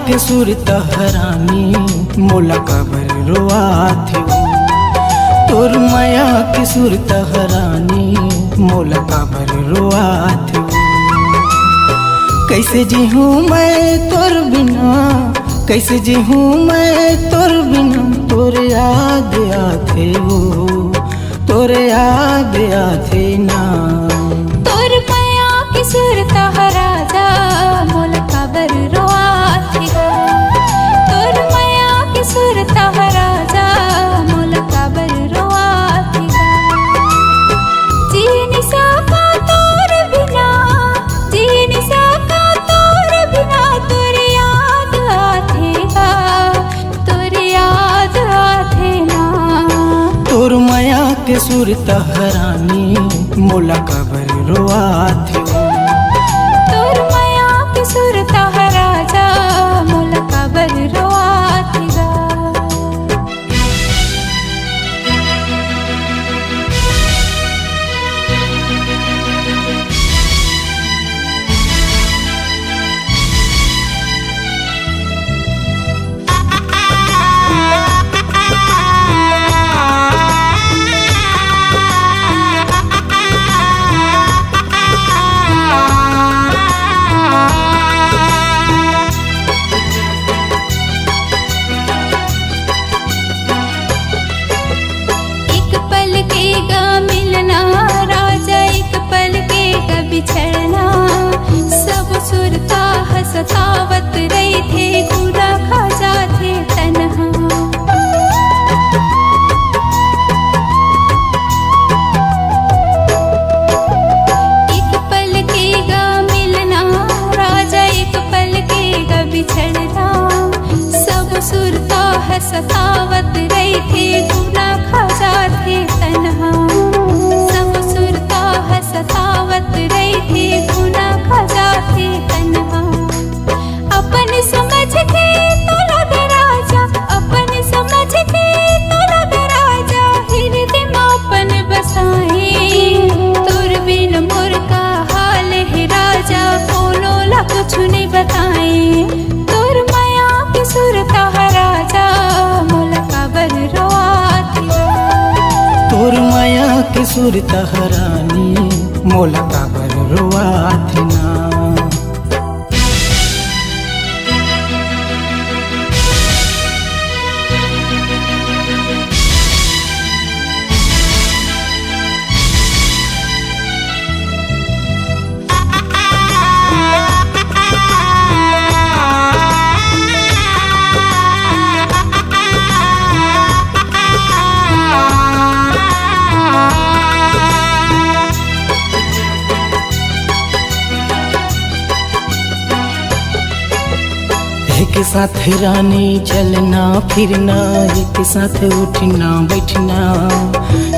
के सुर तहरानी मोला काबर रोआथे हो। तोर माया के सुर तहरानी मोला काबर रोआथे हो। कैसे जीहूँ मैं तोर बिना, कैसे जीहूँ मैं तोर बिना, तोर याद आथे हो, तोर याद आथे ना। तोर माया के सुर तहराजा मोला काबर रोआथे हो। तोर माया के सुर तहराजा मोला काबर रोआथे हो। जी नहीं सका तोर बिना, जी नहीं सका तोर बिना, तोर याद आथे हा, तोर याद आथे ना। तोर माया के सुर तहरानी मोला काबर रोआथे हो। तोर माया के सुर तहराजा मोला काबर रोआथे हो। बिछड़ना सब सुरता हसतावत रही थे, खुदा खा जाते तन्हा। एक पल के गा मिलना राजा, एक पल के गा बिछड़ना सब सुरता हसतावत रही थे, खुदा खा जाते तन्हा। सब सुरता हसतावत रही थे, गुना खजा थे तन्हा। अपन समझ के तो लग राजा, अपन समझ के तो लग राजा, हृदय में अपन बसाए। तोर बिन मोर का हाल है राजा, कोनो ला कुछ नहीं बताए। तोर माया के सुर तहराजा मोला काबर रोआथे हो। तोर माया के सुर तहरानी मोला काबर रोआथे ना। एक साथ रानी चलना फिरना, एक साथ उठना बैठना,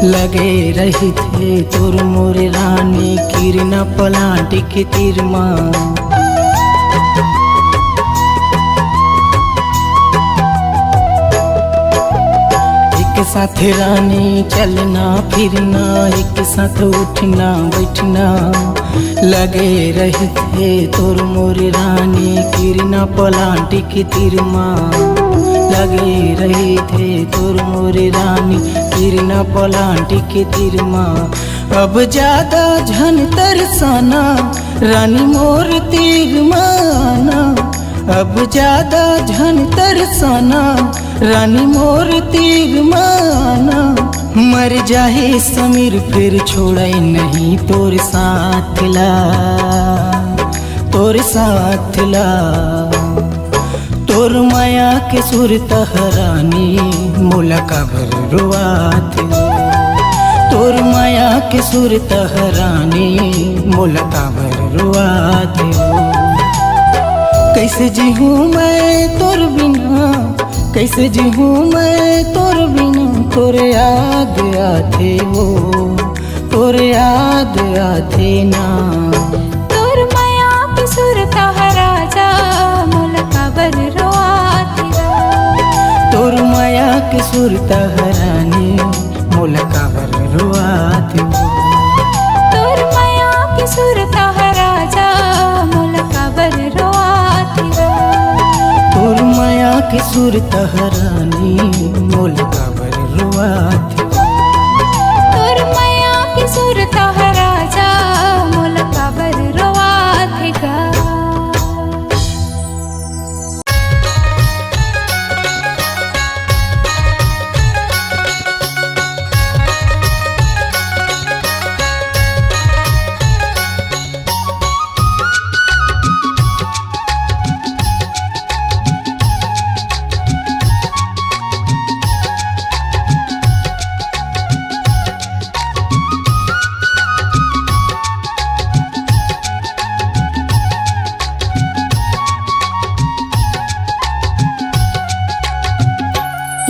लगे रही थे तोर मोर रानी किरना पलाटी के तिरमा। एक साथ रानी चलना फिरना, एक साथ उठना बैठना, लगे रही थे तोर मोर रानी किरना पलाटी के तिरमा। लगे रही थे तोर मोर रानी किरना पलाटी के तिरमा। अब ज्यादा झन तरसाना रानी मोर तिरमाना, अब ज्यादा झन तरसाना रानी मोर तिरमाना। मर जाए समीर फिर छोड़े नहीं तोर साथ ला, तोर साथ ला। तोर माया के सुर तहरानी मोला काबर रोआथे हो। तोर माया के सुर तहरानी मोला काबर रोआथे हो। कैसे जीहूँ मैं तोर बिना, कैसे जीहूँ मैं तोर बिना, तोर याद आथे हो, तोर याद आथे ना। तोर माया के सुर तहराजा मोला काबर रोआथे हो। तोर माया के सुर तहरानी मोला काबर रोआथे हो। तोर माया के सुर तहराजा मोला काबर रोआथे हो। के सुर तहरानी मोल काबर रुआत तोर माया की सुर तोहरा जा मोल काबर रोआत गा।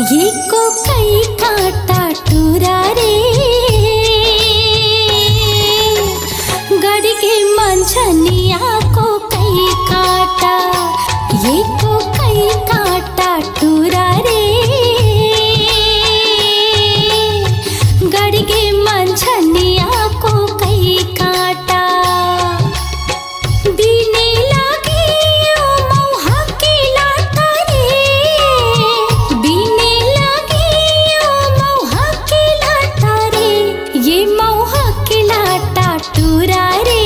ये को कई काटा टूरा रे गड़ के मंझनिया को कई काटा। ये को कई काटा टूरा रे गड़ के मंझनिया को कई काटा। बीने लागे ओ मौहा के लाटा रे बीने ये मौहा के लाटा टूरा रे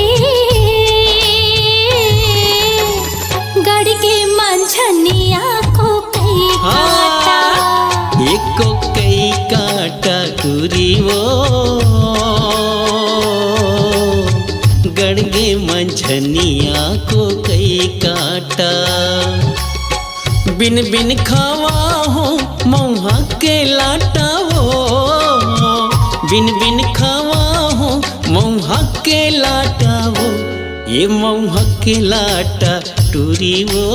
गड़ के मंझनिया को कई काटा। एक को कई काटा टूरी वो गड़ के मंझनिया को कई काटा। बिन बिन खावा हो मौहा के लाटा वो बिन बिन खावा हो मौहा के लाटा वो ये मौहा के लाटा टूरी वो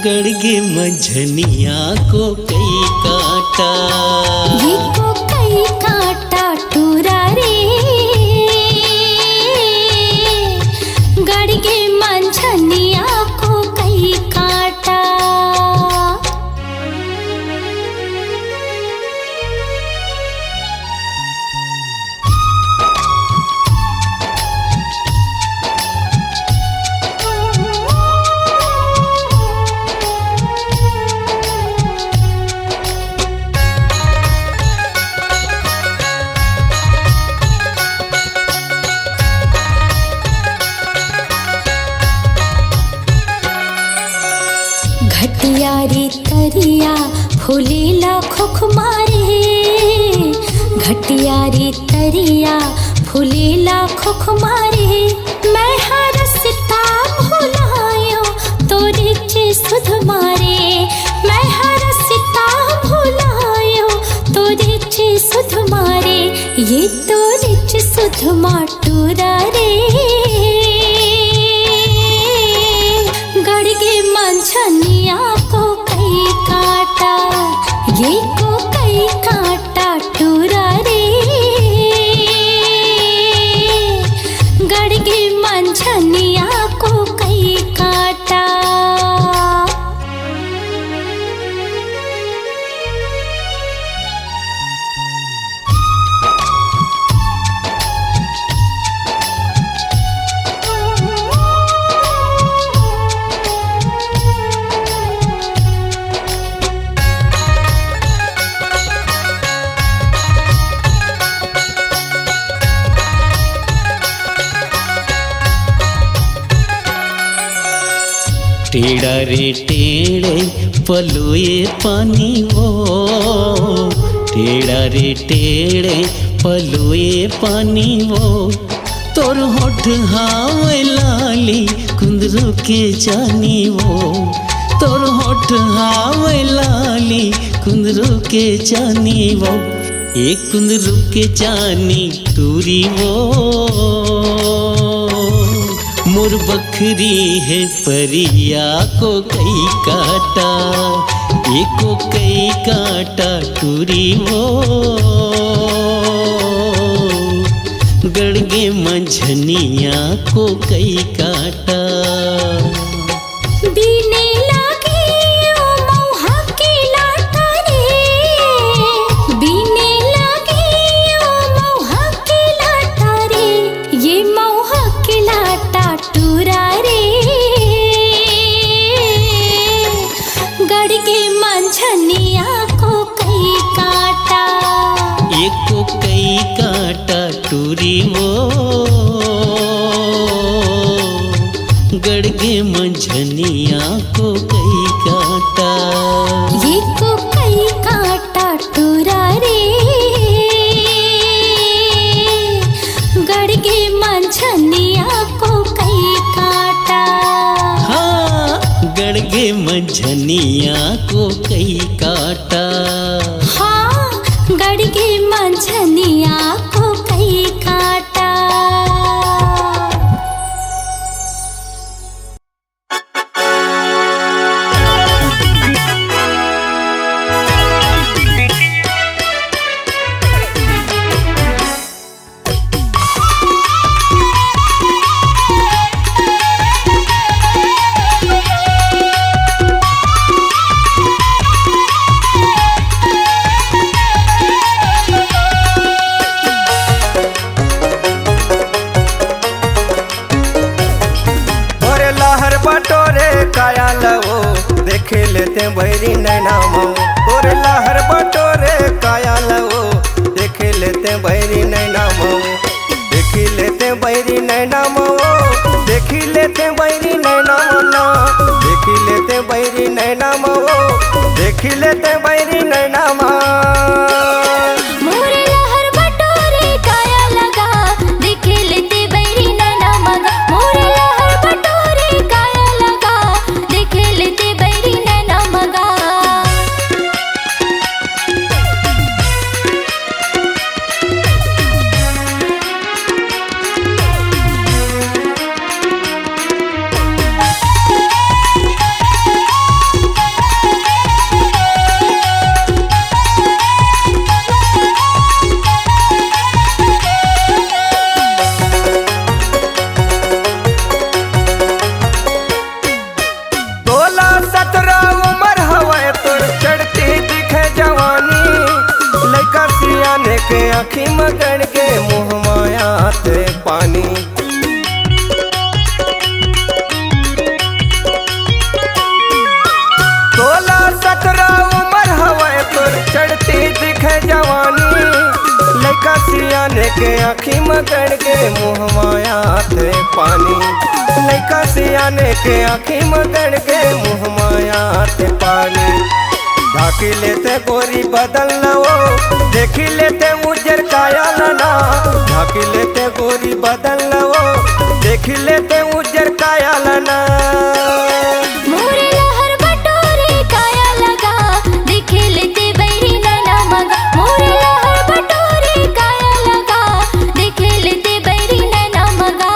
गड़ के मंझनिया को कई काटा। ये को कई काटा टूरा रे गड़ के मंझनिया को कई काटा। घटिया रे तरिया फूलेला खुखमारे घटिया रे तरिया फूलेला खुखमारे। मैं हरसता भुलायो तोरे चे सुध मारे मैं हरसता भुलायो तोरे चे सुध मारे। ये तोरे चे सुध माटूरा रे गड़ के मंझनिया को कई काटा। ये को कई काटा टूरा रे गड़ के मंझनिया को कई काटा। टेढ़ा रे टेढ़े पलोए पानी वो टेढ़ा रे टेढ़े पलोए पानी वो तोर होठ हावे लाली कुंदरू के जानी वो तोर होठ हावे लाली कुंदरू के जानी वो एक कुंदरू के जानी टूरी वो मोर बखरी है परिया को कई काटा एको कई काटा टूरी वो गड़गे मंझनिया को कई काटा। बीने लागे ओ मौहा के लाटा रे बीने लागे ओ मौहा के लाटा रे ये मौहा के लाटा टूरा रे गड़गे मंझनिया को कई काटा। ये को कई काटा टोरा रे, गड़गे मंझनिया को कई काटा। हाँ, गड़गे मंझनिया को कई काटा। हाँ, गड़गे मंझनिया को कई काटा। काया लवो देखे लेते बैरी नैना मऊ। तोरे लहर बटोरे काया लवो देखे लेते बैरी नैना मऊ। देखी लेते बैरी नैना मऊ, देखी लेते बैरी नैना मना। देखी लेते बैरी नैना मऊ, देखी लेते बैरी नैना मा। के आँखी मगन के मुँह माया थे पानी। 16-17 उम्र हवाए तोर चढ़ती दिखे जवानी। लड़का सियाने के आँखी मगन के मुँह माया थे पानी। लड़का सियाने के आँखी मगन के मुँह माया थे पानी। ढाकी लेते गोरी बदल न वो, देखी लेते उजर काया लना। ढाकी लेते गोरी बदल न वो, देखी लेते उजर काया लना। मोरे लहर बटोरे काया लगा, देखे लेते बैरी नैना मगा। मोरे लहर बटोरे काया लगा, देखे लेते बैरी नैना मगा।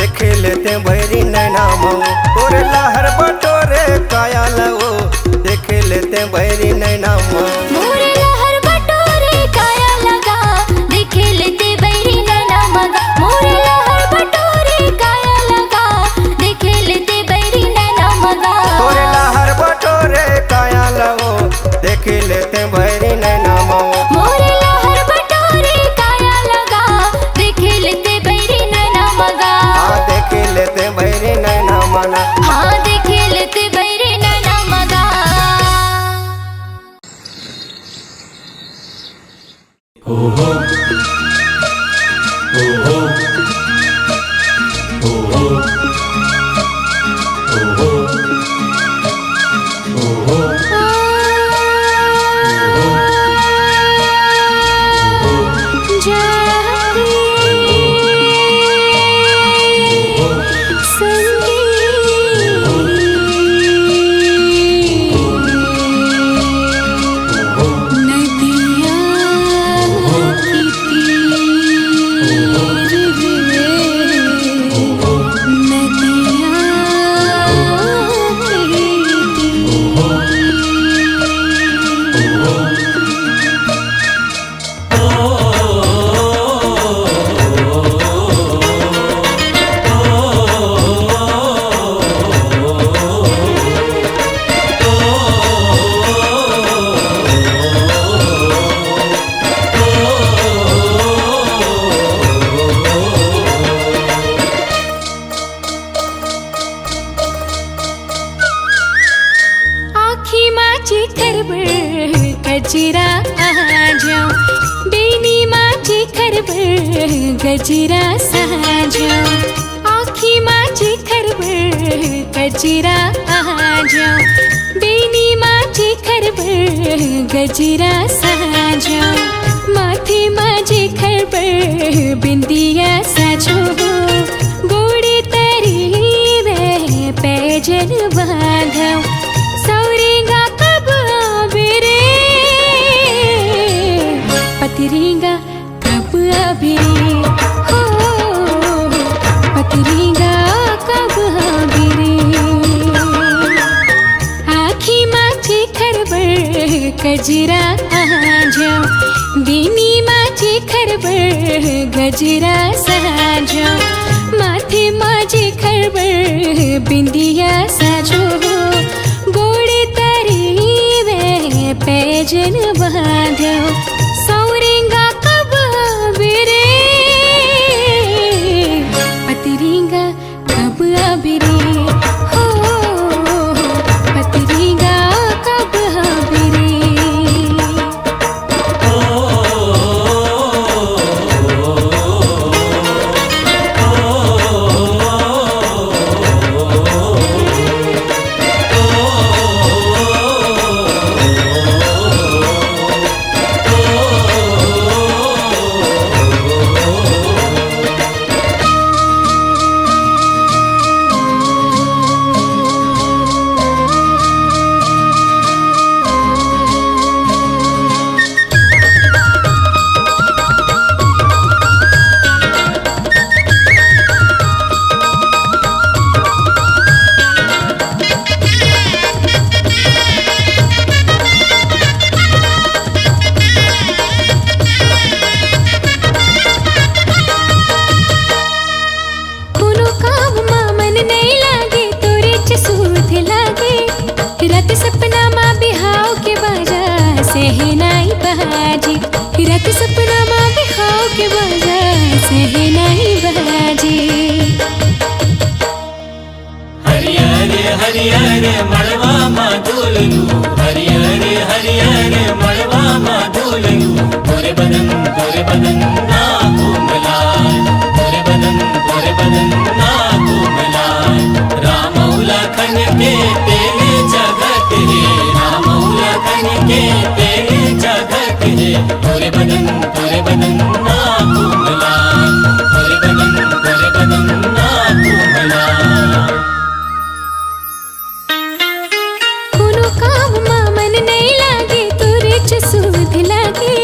देखे लेते बैरी नैना मऊ। तोरे लहर बटोरे काया लवो, देखे लेते बैरी नैना मऊ। मोरे लहर बटोरे काया लगा, देखे लेते बैरी नैना मगा। मोरे लहर बटोरे काया लगा, देखे लेते बैरी नैना मगा। तोरे लहर बटोरे काया लवो, देखे लेते बैरी नैना मऊ। मोरे लहर बटोरे काया लगा, देखे लेते बैरी नैना मगा। देखे लेते बैरी नैना मना। हाँ, देखे लेते बैरी नैना मगा। ओहो ओहो ओहो माझी खरबळ गजरा आजा बेनी माझी खरबळ गजरा साजा आखी माझी खरबळ गजरा आजा बेनी माझी खरबळ गजरा साजा माथे माझे खरबळ बिंदिया साजो गोडे तरी वे पैजन बांधव सौरेगा कब आबेरे पतिरेगा कब आबेरे हो पतिरेगा कब आबेरे आखी माझी खरबळ गजरा आजा बेनी माझी खरबळ गजरा साजा माथे माझे खरबळ बिंदिया साजो गोडे तरी वे पैजन बांधव सौरेगा कब आबेरे पतिरेगा कब आबेरे हो पतिरेगा कब आबेरे रत सपना माँ बिहाव के बाजा सहनाई बहाजी रत सपना माँ बिहाव के बाजा सहनाई बहाजी हरियर हरियर मड़वा माँ डोलू हरियर मड़वा माँ डोलू तोरे बदन ना घूमलाय तोरे बदन ना घूमलाय रामौला खन के तेरे जगत है रामौला खन के तेरे जगत है तोरे बदन ना घूमलाय तोरे बदन ना घूमलाय कोनो काम माँ मन नहीं लागे तोरे चसूद लागे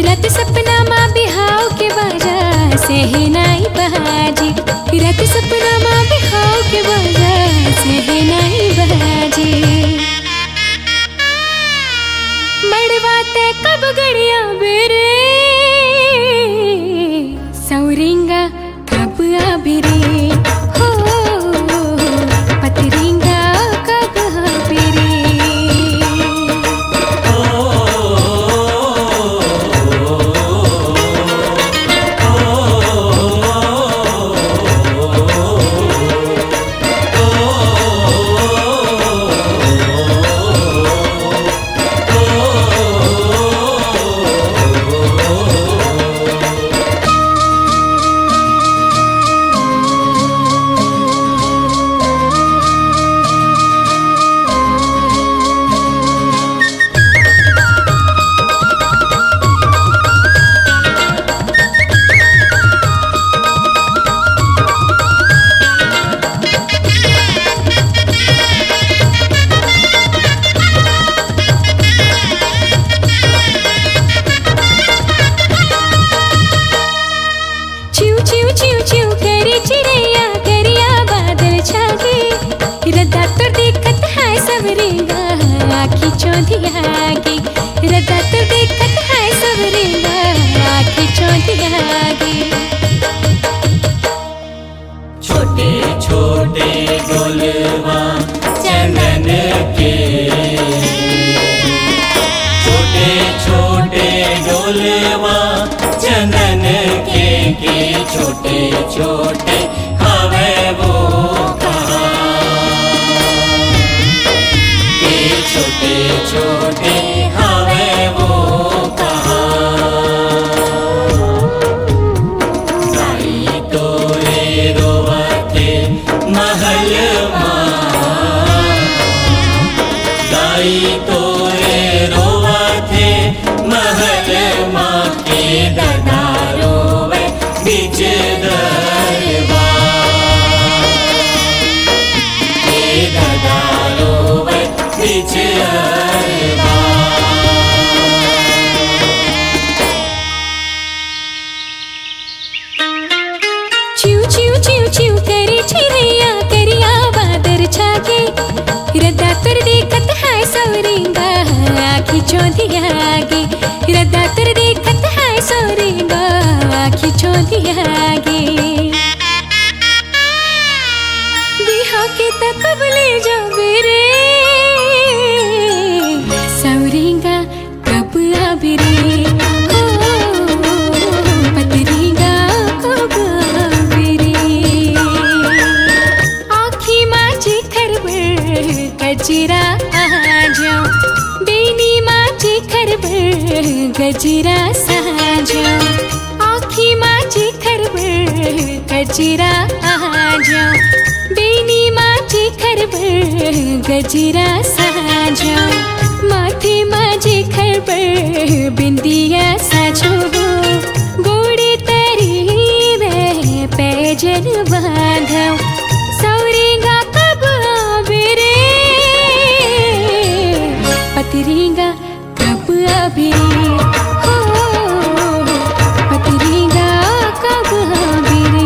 रत सपना माँ बिहाव के बाजा सहनाई बहाजी रत सपना माँ बिहाव के बाजा सहनाई बहाजी मड़वा ते कब गड़िया बेरे सौरेगा कब आबेरे हो पतिरेगा कब आबेरे चौधियागी रदा तो देखत है सबरेगा आँखें चौधियागी छोटे छोटे गोलवा चंदन के छोटे छोटे गोलवा चंदन के छोटे छोटे हवे वो कहाँ के छोटे माई तोरे रोवा थे महल माँ के दादा रोवे बीच दरबार के दादा रोवे बीच दरबार। चिव चिव चिव चिव करे चिड़ैया करिया बादर छाके रद्दा तर देखत है सौरेंगा आखी चौंधिया आगे रद्दा तर देखत है सौरेंगा आखी चौंधिया आगे बिहा के तक ले जाओगे रे सौरेंगा कब आबे रे पतरीगा कब आबे रे आखी माची खरबर गजरा आ जाओ बेनी माची खरबर गजरा सा जाओ आखी माची खरबर गजरा आ जाओ बेनी माची खरबर गजरा सा जाओ माथे माजी खरबर बिंदिया साजो गोड़े तरी में पैजन बांधो सौरेंगा कब आबे रे पतरीगा कब आबे हो पतरीगा कब आबे रे।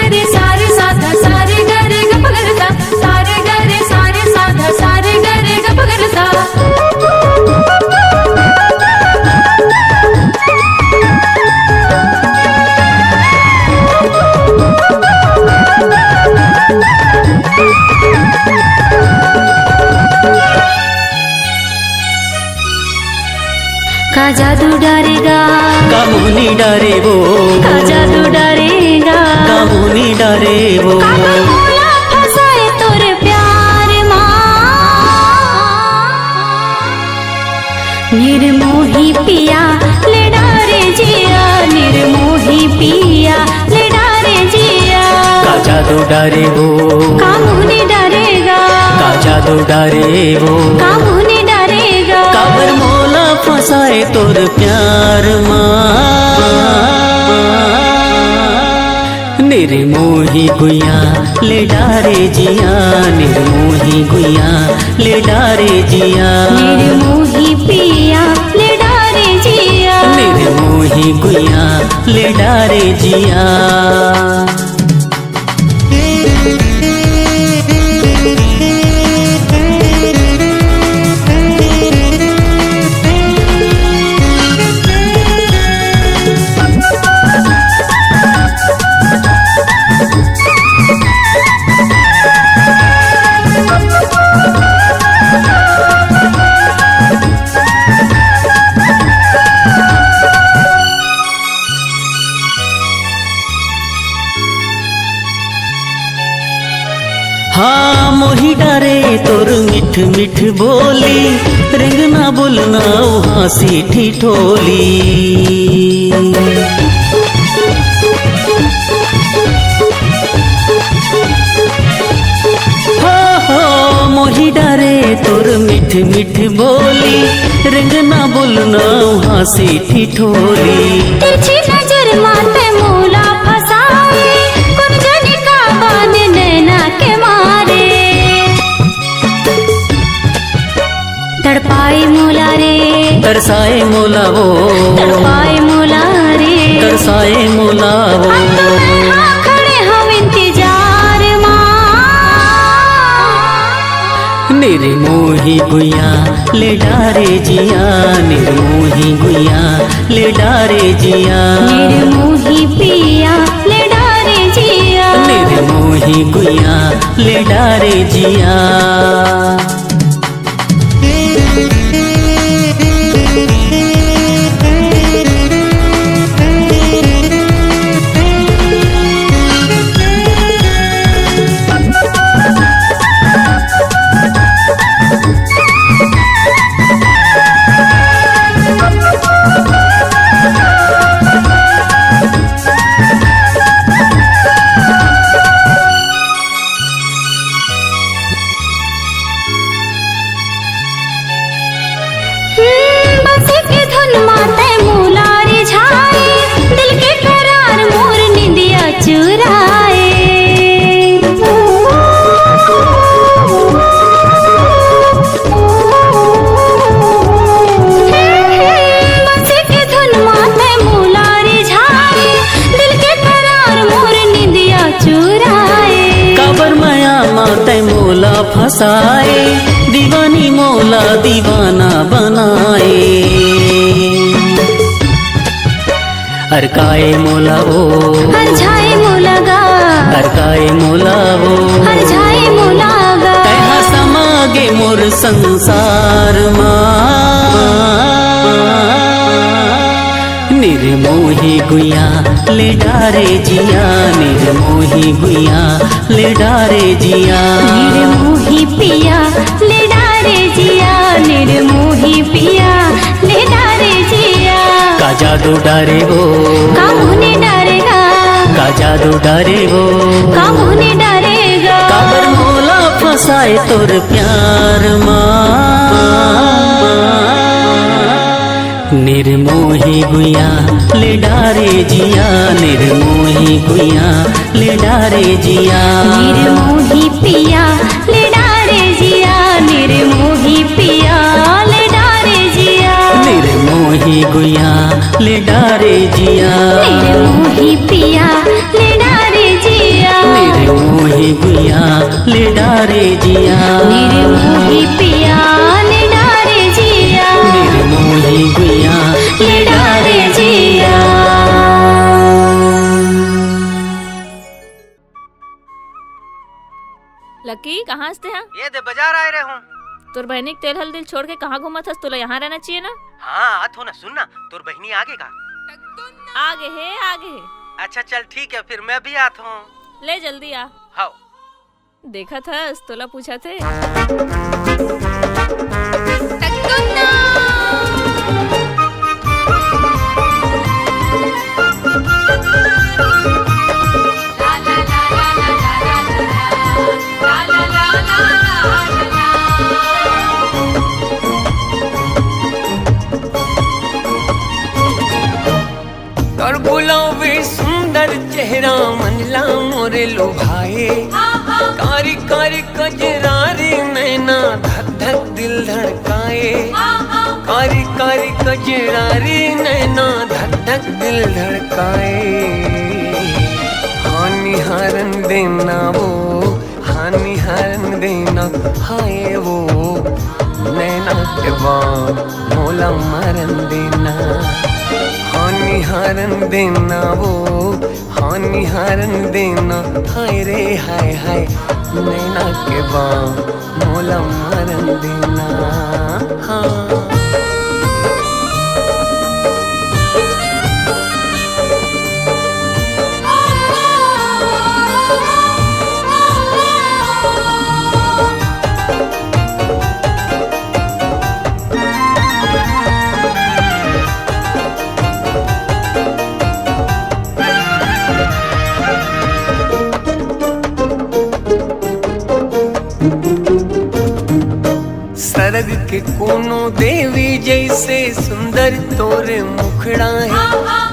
गरे सारे साधा सारे गरे गप गरसा सारे गरे सारे साधा सारे गरे गप गरसा का जादू डरेगा का मोहनी डरे वो, का जादू डरेगा का मोहनी डरे वो। काबर मोला फसाए तोर प्यार निर्मोही पिया ले डारे जिया निर्मोही पिया ले डारे जिया का जादू डरे वो, का मुहनी डरेगा का जादू डरे वो। का मुहनी डरेगा काबर मोला फसाए तोर प्यार निर्मोही गुया ले डारे जिया निर्मोही गुया ले डारे जिया निर्मोही पिया ले डारे जिया निर्मोही गुया ले डारे जिया। हाँ मोही डारे तोर मिठ मिठ बोली रंग ना बोलना हाँसी ठिठोली। हाँ मोही डारे तोर मिठ मिठ बोली रंग ना बोलना हाँसी ठिठोली। तिरछी नजर माथे मोला फसाए कुन जनी का बांध नैना के मारे तड़पाए मोला रे तरसाए मोला वो, तड़पाए मोला रे तरसाए मोला वो। अब तो मैं हाँ खड़े हम इंतजार निर्मोही गुया ले डारे जिया निर्मोही गुया ले डारे जिया निर्मोही पिया ले डारे जिया निर्मोही गुया ले डारे जिया। बस के धुन माते मोला रिझाए दिल के करार मोर निंदिया चुराए बस के धुन माते मोला रिझाए दिल के करार मोर निंदिया चुराए। काबर माया माते मोला फसाए दीवानी मोला दीवाना बनाए। अरकाए मोला वो, हरझाए मोला गा अरकाए मोला वो। हरझाए मोला गा तैहा समागे मोर संसार निर्मोही गुया ले डारे जिया निर्मोही गुया ले डारे जिया निर्मोही पिया ले डारे जिया निर्मोही पिया ले डारे जिया का जादू डारे वो, का मुहने डरेगा का जादू डारे वो। का मुहने डरेगा काबर मोला फसाए तोर प्यार निर्मोही गुया ले डारे जिया निर्मोही गुया ले डारे जिया निर्मोही पिया ले डारे जिया निर्मोही पिया ले डारे जिया निर्मोही गुया ले डारे जिया निर्मोही पिया ले डारे जिया। ले डारे जिया, निर्मोही पिया ले डारे जिया, निर्मोही गुया ले डारे जिया। लकी कहाँ से हैं? ये दे बाजार आए रहे हूँ। तोर बहनी के तेल हल्दी छोड़ के कहाँ घूमत हस? तोला यहाँ रहना चाहिए ना। हाँ आत हो ना, सुन ना, तोर बहनी आगे का आगे है आगे है। अच्छा चल ठीक है, फिर मैं भी आत हूँ। ले जल्दी आ। हाँ देखा था तोला पूछा थे। तोर गुलाबी सुंदर चेहरा मनला मोरे लुभाए, कारी कारी कजरारी नैना धक धक दिल धड़काए, कारी कारी कजरारी नैना धक धक दिल धड़काए। हानि हारन देना वो, हानि हारन देना हाय वो, नैना के बाद मोला मारन देना। हानि हारन देना वो, हानि हारन देना हाय रे हाय हाय, नैना के बाद मोला मारन देना। हाँ सरग के कोनो देवी जैसे सुंदर तोरे मुखड़ा है,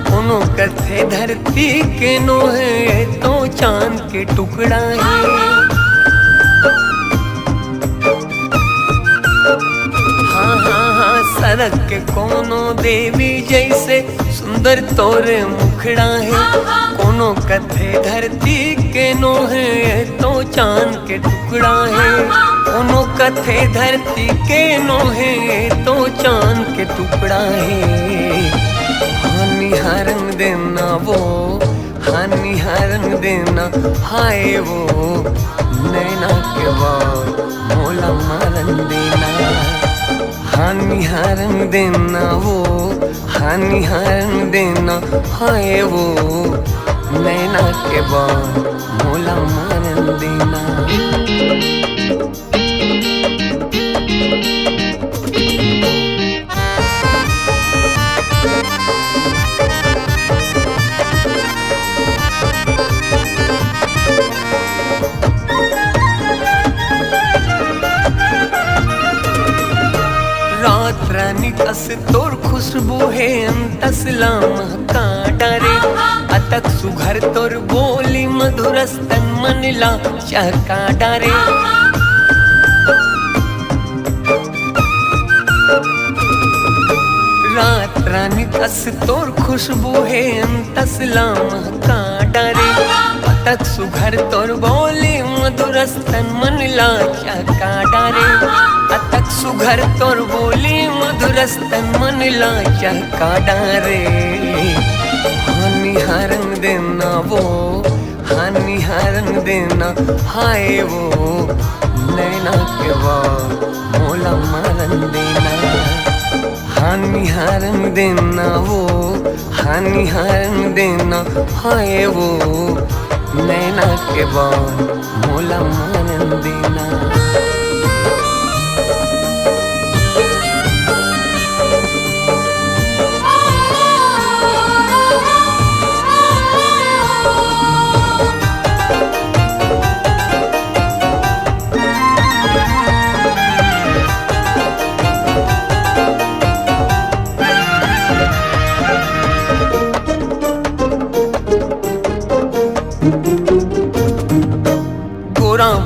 कोनो कथे धरती के नो है तो चांद के टुकड़ा है। हाँ हाँ हाँ सरग के कोनो देवी जैसे सुंदर तोरे मुखड़ा है, कोनो कथे धरती के नो है तो चांद के टुकड़ा है, कोनो कथे धरती के नो है तो चांद के टुकड़ा है। हानि हारन देना वो, हानि हारन देना हाय वो, नैना के बाद मोला मारन देना। हानि हारन देना वो, हानि हारन देना हाय वो, नैना के बाद मोला मारन देना। रात रानी कस तोर खुशबू है अंतसला महका डारे, अतक सुघर तोर बोली मधुरस्तन मनला चहका डारे। रात रानी कस तोर खुशबू है अंतसला महका डारे, अतक सुघर तोर बोली मधुरस्तन मनला चहका डारे, अतक सुघर तोर बोली मधुरस्तन मनला चहका डारे। हानि हारन देना वो, हानि हारन देना हाय वो, नैना के बाद मोला मारन देना। हानि हारन देना वो, हानि हारन देना हाय वो, नैना के बाद मोला मारन देना।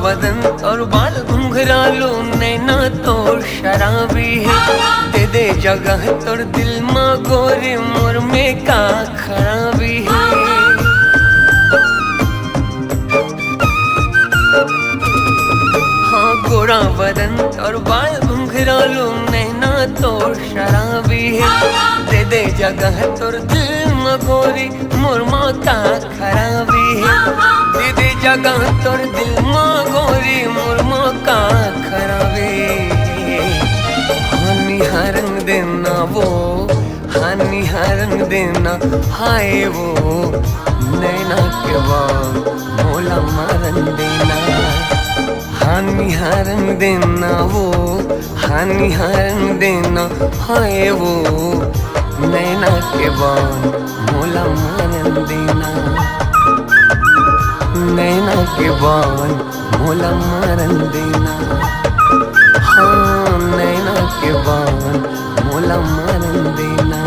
बदन और बाल घुंघरालो नैना तो शराबी है, दे दे जगह तोर दिल मा गोरे मोर में का खराबी है। शराबी दे दे जगह तोर दिल में गोरी मुरमा का खराबी दे दे जगह तोर दिल में गोरी मुरमा का खराबी हानि हरंग देना वो हानि हरंग देना हाय वो नैना के वांग मोला मरन देना हानि हरंग देना वो हानि हरंग देना हाय वो नैना के बान मोला मरन देना नैना के बान मोला मरन देना हाँ नैना के बान मोला मरन देना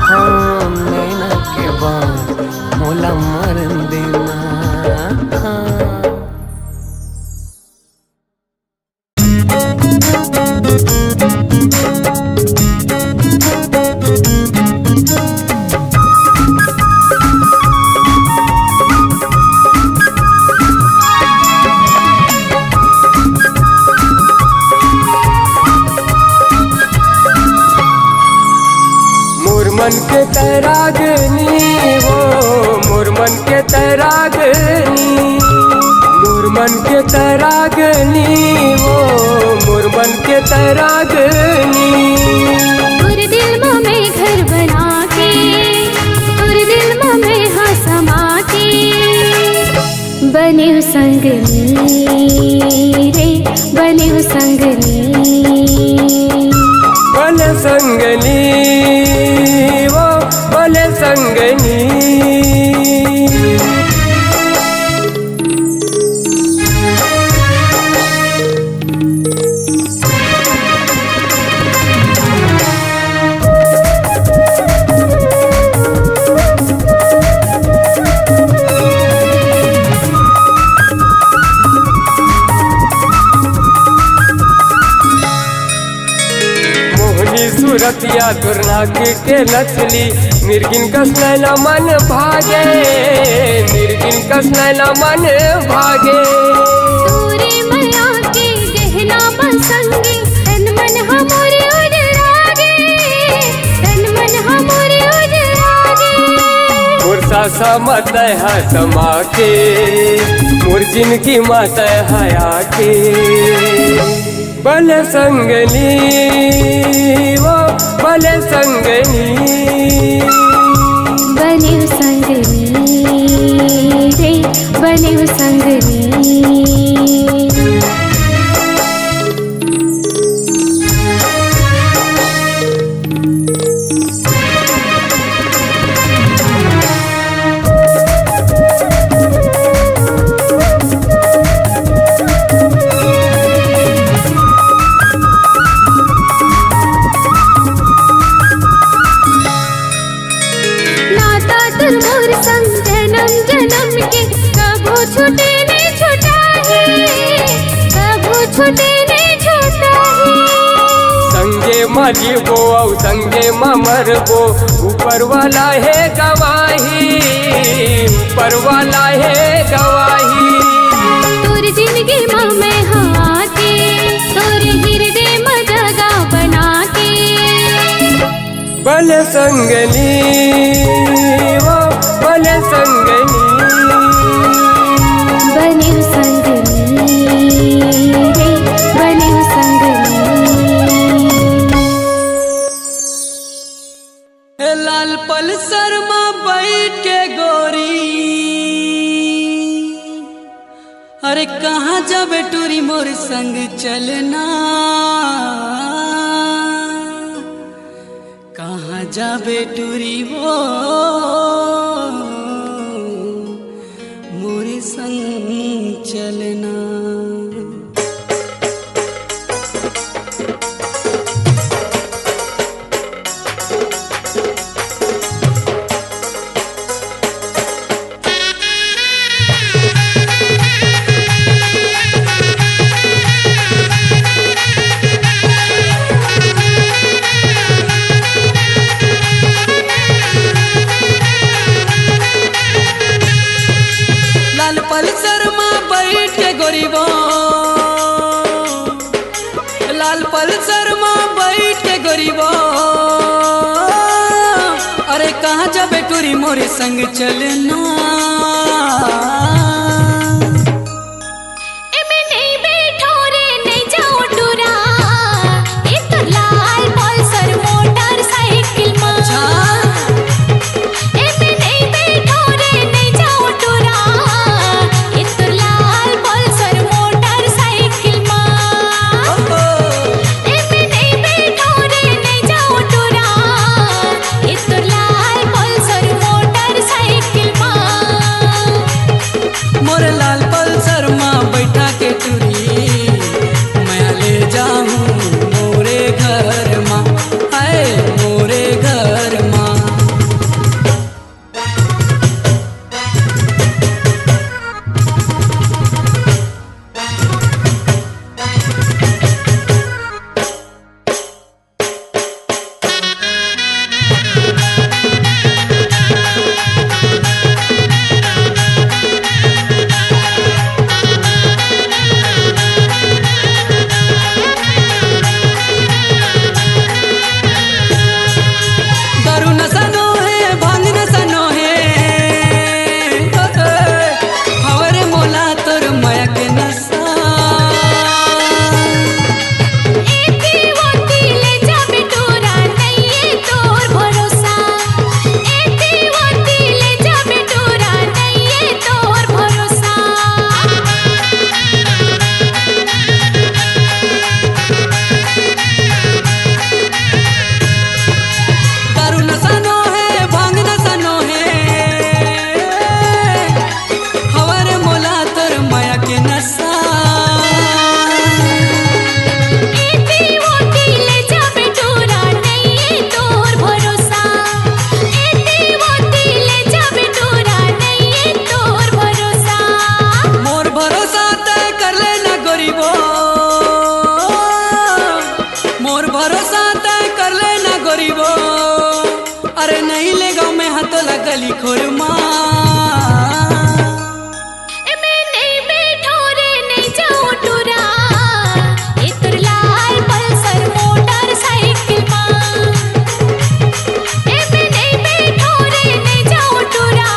हाँ नैना के बान मोला मरन देना हाँ मन के तैरागनी वो मोर मन के तैरागनी मोर मन के तैरागनी वो मोर मन के तैरागनी तोर दिल में घर बना के तोर दिल में हाँ समा के बने संगनी रे बने संगनी बने संगनी वो बने संगनी सूरतिया दुर्नाक के नचली मिर्गिन कस नैना मन भागे मिर्गिन कस नैना मन भागे तोरे माया के गहना बसंगे तन मन हमारे उजरागे तन मन हमारे उजरागे मुरसा समत है समा के मुर्जिन की मत हया के बले संगनी वो बले संगनी बने संगनी रे बने संगनी छूटे नहीं छूटा है कबू छूटे नहीं छूटा है संगे मरबो और संगे मरबो ऊपर वाला है गवाही ऊपर वाला है गवाही तोर जिंदगी में हाँ के तोर हृदय में जगह बना के बले संगनी वो बले संगनी बने संगनी रे बने संगनी लाल पल्सर में बैठ के गोरी अरे कहाँ जाबे टूरी मोर संग चलना कहाँ जाबे टूरी वो मोरे संग चलना पल्सर में बैठ के गोरी तनी मोरे संग चलना। एमे नहीं बैठो रे नहीं जाओ टूरा, ये तो लाल पल्सर मोटरसाइकिल माँ। एमे नहीं बैठो रे नहीं जाओ टूरा, ये तो लाल पल्सर मोटरसाइकिल माँ। एमे नहीं बैठो रे नहीं जाओ टूरा, ये तो लाल पल्सर मोटरसाइकिल माँ। मोरे लाल पल्सर माँ बैठा के टूरी मैं ले जाऊँ मोरे घर माँ, आए मोरे घर माँ। दारू नशा नो है, भांग नशा नो है, हवरे मोला तोर माया के नशा। एती वोती ले जा बेटूरा नहीं है तोर भरोसा, एती वोती ले जा बेटूरा नहीं है तोर भरोसा। दारू नशा नो है, भांग नशा नो है, हवरे मोला तोर माया के नशा। एती वोती ले जा बेटूरा नहीं है तोर भरोसा, एती वोती ले जा बेटूरा नहीं है तोर भरोसा। मोर भरोसा तय कर लेना गरीबो, मोर भरोसा तय कर लेना गरीबो। अरे नहीं ले गाँव में हाथों लगली खोरमा। एमे नहीं बैठो रे नहीं जाओ टूरा, ये तोर लाल पल्सर मोटरसाइकिल माँ। एमे नहीं बैठो रे नहीं जाओ टूरा,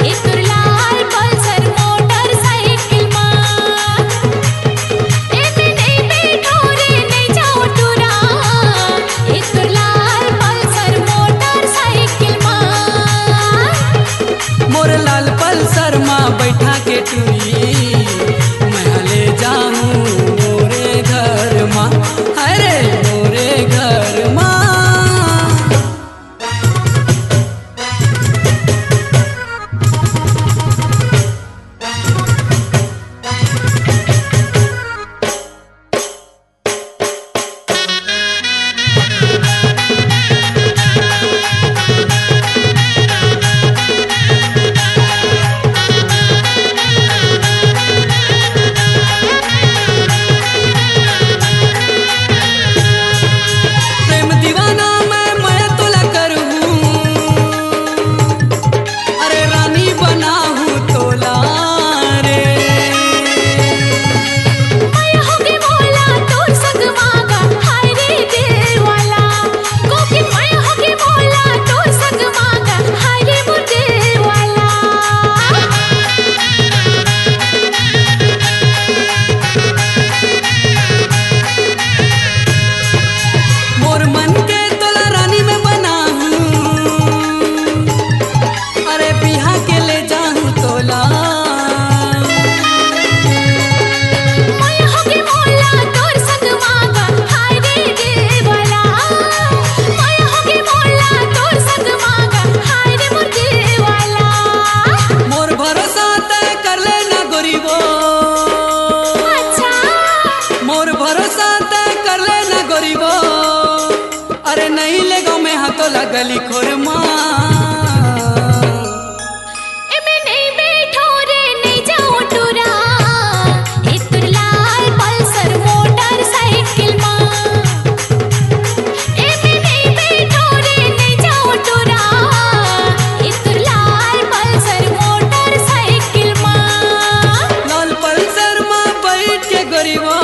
ये तोर लाल पल्सर मोटरसाइकिल माँ। एमे नहीं बैठो रे नहीं जाओ टूरा, ये तोर लाल पल्सर मोटरसाइकिल माँ। मोर लाल पल्सर माँ बैठा के टूरी मैं ले जाऊँ मोरे घर माँ, अरे मोरे घर माँ। प्रेम दीवाना मैं तोला करूँ, अरे रानी बनाऊँ तोला रे। मैं होगे मोला तोर संग मांगा हाय रे दिल वाला, कोकी मैं होगे मोला तोर संग मांगा हाय रे मोर दिल वाला। मोर मन के तोला रानी में बनाऊँ, अरे बिहा के ले जाऊँ तोला। मैं होगे मोला तोर संग मांगा हाय रे दिल वाला, मैं होगे मोला तोर संग मांगा हाय रे मोर दिल वाला। मोर भरोसा तय कर लेना गरीबो, अच्छा मोर भरोसा तय कर लेना गरीबो। अरे नहीं ले गाँव में हाथों लगली खोरमा। एमे नहीं बैठो रे नहीं जाओ टूरा, ये तोर लाल पल्सर मोटरसाइकिल माँ। एमे नहीं बैठो रे नहीं जाओ टूरा, ये तोर लाल पल्सर मोटरसाइकिल माँ। लाल पल्सर माँ बैठ के गरीबो,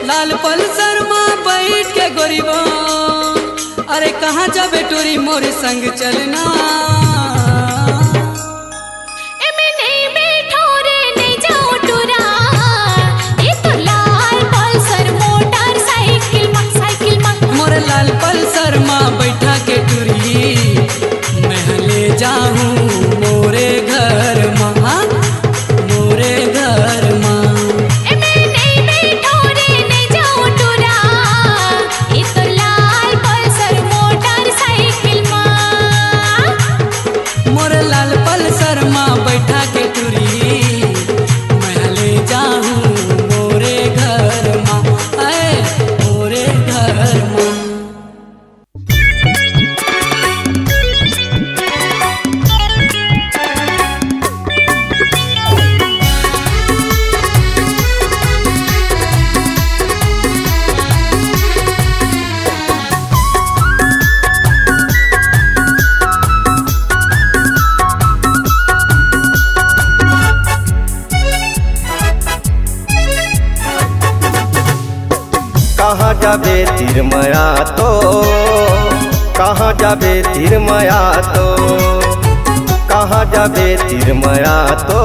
लाल पल्सर माँ बैठ के गरीबो। अरे का कहाँ जाबे टोरी मोर संग चलना। एमे नहीं बैठो रे नहीं जाओ टूरा, ये तो लाल पल्सर मोटर साइकिल मा मोर लाल पल्सर माँ बैठा के टूरी मैं ले जाऊँ मोरे घर माँ, मोरे घर माँ। एमे नहीं बैठो रे नहीं जाओ टूरा, ये तो लाल पल्सर मोटर साइकिल मा। मोर लाल पल्सर माँ बैठा के टूरी मैं ले जाऊँ मोरे घर माँ, आए मोरे घर माँ। कहाँ जाबे तिरमया तो, कहाँ जाबे तिरमया तो, कहाँ जाबे तिरमया तो,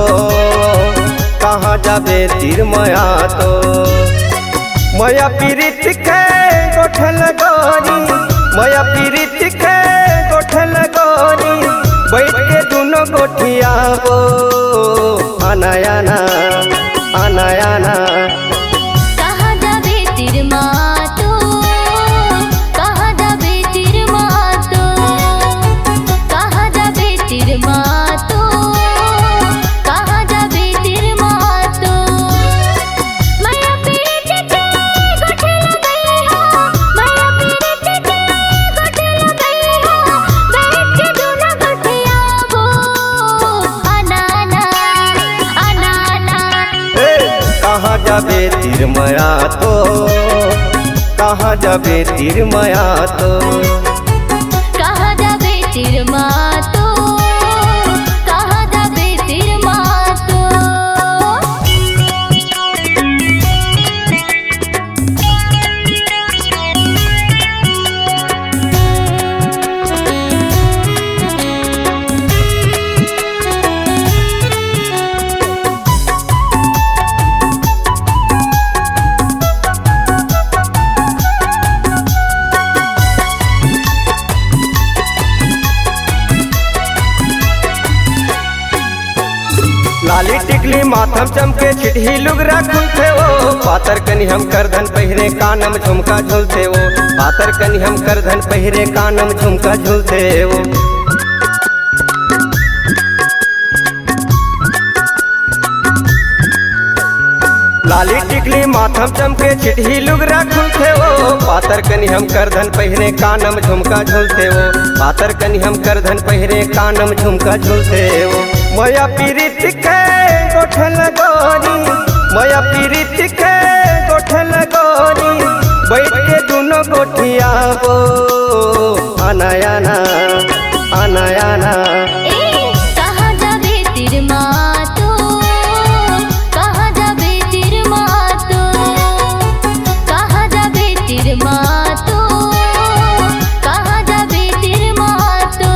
कहाँ जाबे तिरमया तो। मया पीरित के गोठल गोरी, मया पीरित के गोठल गोरी, बैठ के दोनों गोठिया वो अनायाना अनायाना। कहाँ जाबे तिरमा तो, कहाँ जाबे तिरमा तो, कहाँ जाबे तिरमा तो, कहाँ जाबे तिरमा तो। माया पीरित के गोठल गई हो, माया पीरित के गोठल गई हो, बैठ के दोनों गोठिया वो अनाना अनाना। कहाँ जाबे तिरमया तो, कहाँ जाबे तिरमया तो। कहाँ जाबे तिरमा तो, कहाँ जाबे तिरमा तो। लाली टिकली माथम चमके चिटही लुगरा खुलते वो, पातर कनी हम करधन पहिरे कानम झुमका झूलते वो, पातर कनी हम करधन पहिरे कानम झुमका झूलते वो। लाली टिकली माथम चमके चिटही लुगरा खुलते वो, पातर कनी हम करधन पहिरे कानम झुमका झूलते वो, पातर कनी हम करधन पहिरे कानम झुमका झूलते वो। मया पीरित के गोठल गोरी, मया पीरित के गोठल गोरी, बैठ के दोनों गोठिया वो अनायाना अनायाना। कहाँ जाबे तिरमा तो, कहाँ जाबे तिरमा तो, कहाँ जाबे तिरमा तो, कहाँ जाबे तिरमा तो।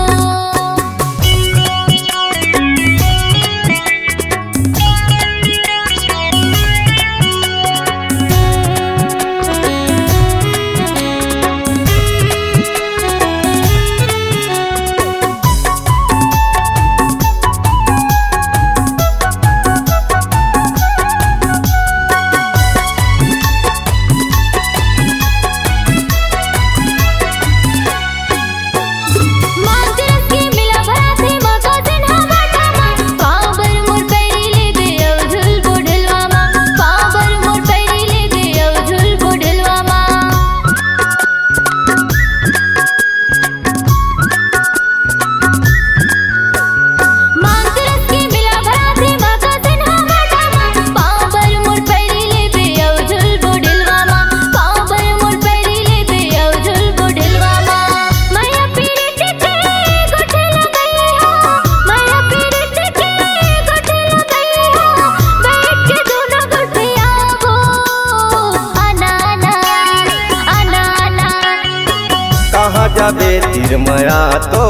जाबे तिरमया तो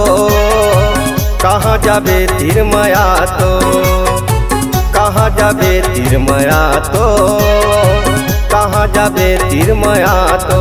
कहाँ जाबे तिरमया तो कहाँ जाबे तिरमया तो कहाँ जाबे तिरमया तो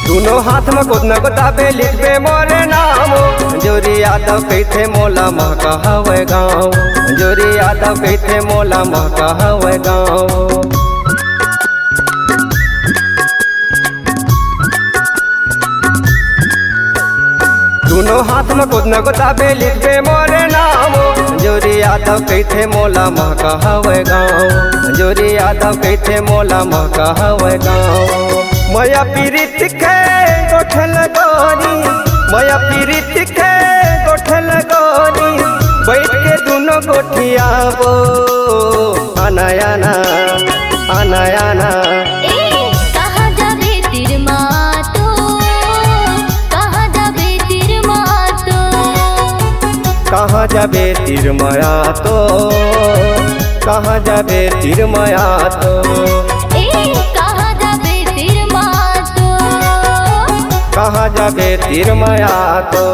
दोनों हाथ में कुछ न गोताबे लिखबे मोरे नाम जोरी यादव कहते मोला महका हवे गाँव जोरी यादव कहते मोला महका हवे गाँव दोनों हाथ में कुछ न गोताबे लिखबे मोरे नाम जोरी यादव कहते मोला महका हवे गाँव जोरी यादव कहते मोला महका हवे गाँव मया पीरित के गोठल गोरी मया पीरित के गोठल गोरी बैठ के दोनों गोठियाबो अनायाना अनायाना कहाँ जाबे तिरमा तो कहाँ जाबे तिरमा तो कहाँ जाबे तिरमया तो कहाँ जाबे तिरमया तो कहाँ जाबे तिरमा तो कहाँ जाबे तिरमया तो